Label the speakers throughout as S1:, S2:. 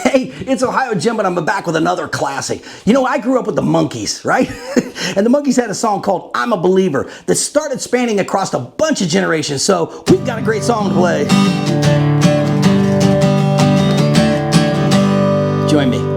S1: Hey, it's OhioJimbo, and I'm back with another classic. You know, I grew up with the Monkees, right? And the Monkees had a song called I'm a Believer that started spanning across a bunch of generations, so we've got a great song to play. Join me.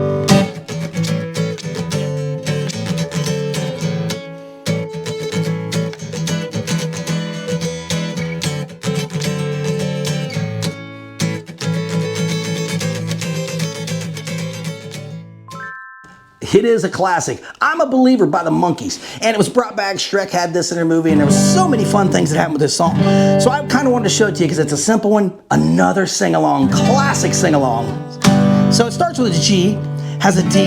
S1: It is a classic. I'm a Believer by the Monkees. And it was brought back. Shrek had this in their movie, and there was so many fun things that happened with this song. So I kind of wanted to show it to you because it's a simple one. Another sing-along, classic sing-along. So it starts with a G, has a D,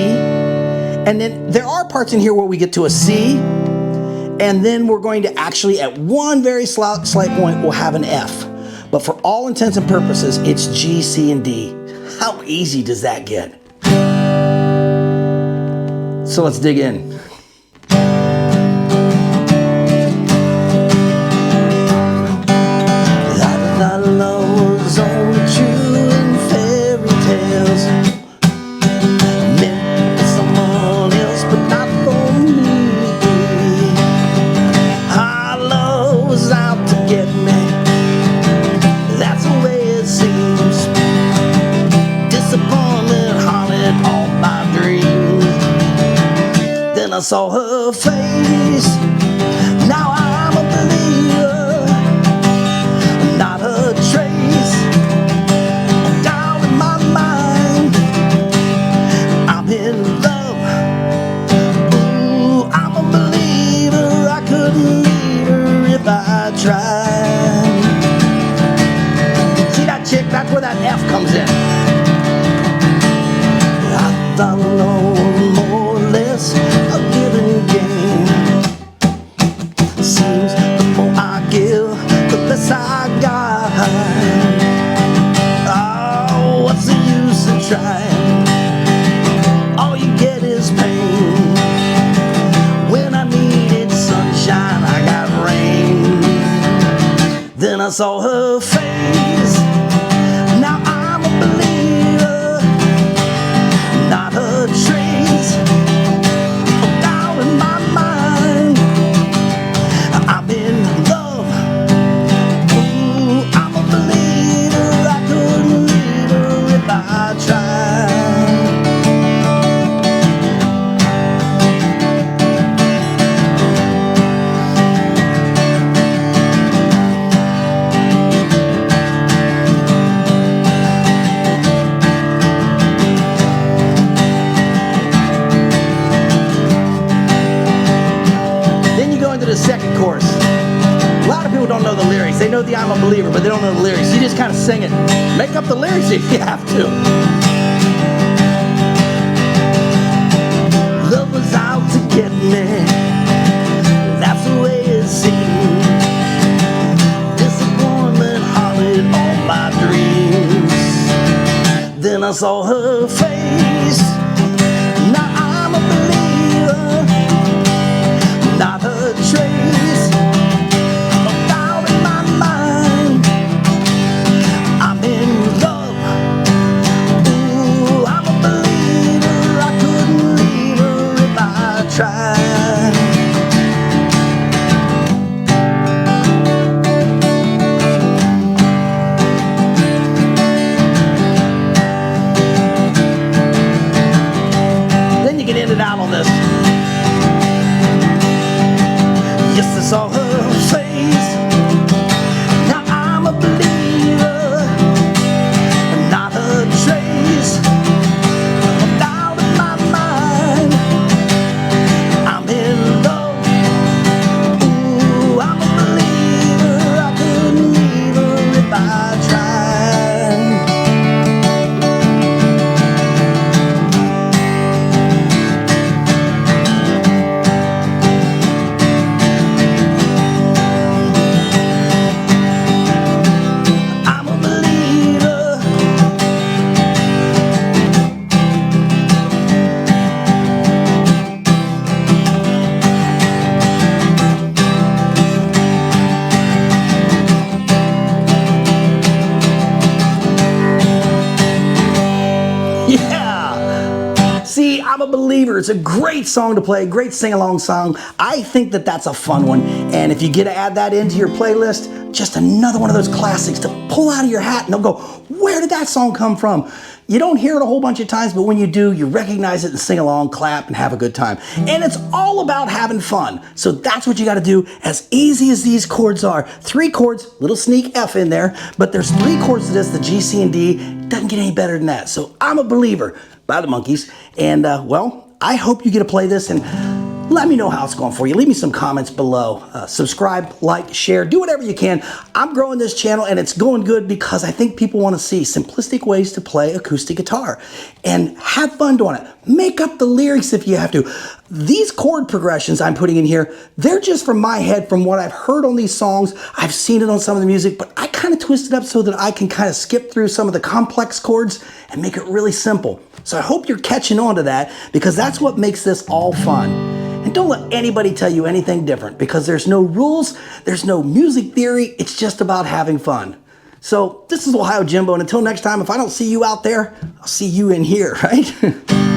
S1: and then there are parts in here where we get to a C, and then we're going to actually, at one very slight point, we'll have an F. But for all intents and purposes, it's G, C, and D. How easy does that get? So let's dig in. That love was only true in fairy tales, meant for someone else, but not for me. Our love was out to get me. That's the way it seems. Disappointment haunted all my dreams. Then I saw her face. Now I'm a believer, not a trace. Down in my mind, I'm in love. Ooh, I'm a believer. I couldn't leave her if I tried. See that chick? That's where that F comes in. I thought no more or less a giving game. Seems the more I give, the less I got. Oh, what's the use in trying? All you get is pain. When I needed sunshine, I got rain. Then I saw her face. Now I'm a believer, not a trace. Down in my mind, I'm in love. Ooh, I'm a believer. I couldn't leave her if I tried. The second chorus. A lot of people don't know the lyrics. They know the I'm a Believer, but they don't know the lyrics. You just kind of sing it. Make up the lyrics if you have to. Love was out to get me. That's the way it seemed. Disappointment haunted all my dreams. Then I saw her face. Now I'm a believer, not a trace. Down in my mind, I'm in love. Ooh, I'm a believer. I couldn't leave her if I tried. Then you can end it out on this. I'm a believer. It's a great song to play, great sing-along song. I think that that's a fun one. And if you get to add that into your playlist, just another one of those classics to pull out of your hat and they'll go, where did that song come from? You don't hear it a whole bunch of times, but when you do, you recognize it and sing along, clap, and have a good time. And it's all about having fun. So that's what you gotta do, as easy as these chords are. 3 chords, little sneak F in there, but there's 3 chords to this, the G, C, and D. Doesn't get any better than that. So I'm a believer by the Monkees. And well, I hope you get to play this and let me know how it's going for you. Leave me some comments below. Subscribe, like, share, do whatever you can. I'm growing this channel and it's going good because I think people want to see simplistic ways to play acoustic guitar and have fun doing it. Make up the lyrics if you have to. These chord progressions I'm putting in here, they're just from my head, from what I've heard on these songs. I've seen it on some of the music, but I kind of twist it up so that I can kind of skip through some of the complex chords and make it really simple. So I hope you're catching on to that because that's what makes this all fun. And don't let anybody tell you anything different because there's no rules, there's no music theory, it's just about having fun. So this is OhioJimbo, and until next time, if I don't see you out there, I'll see you in here, right?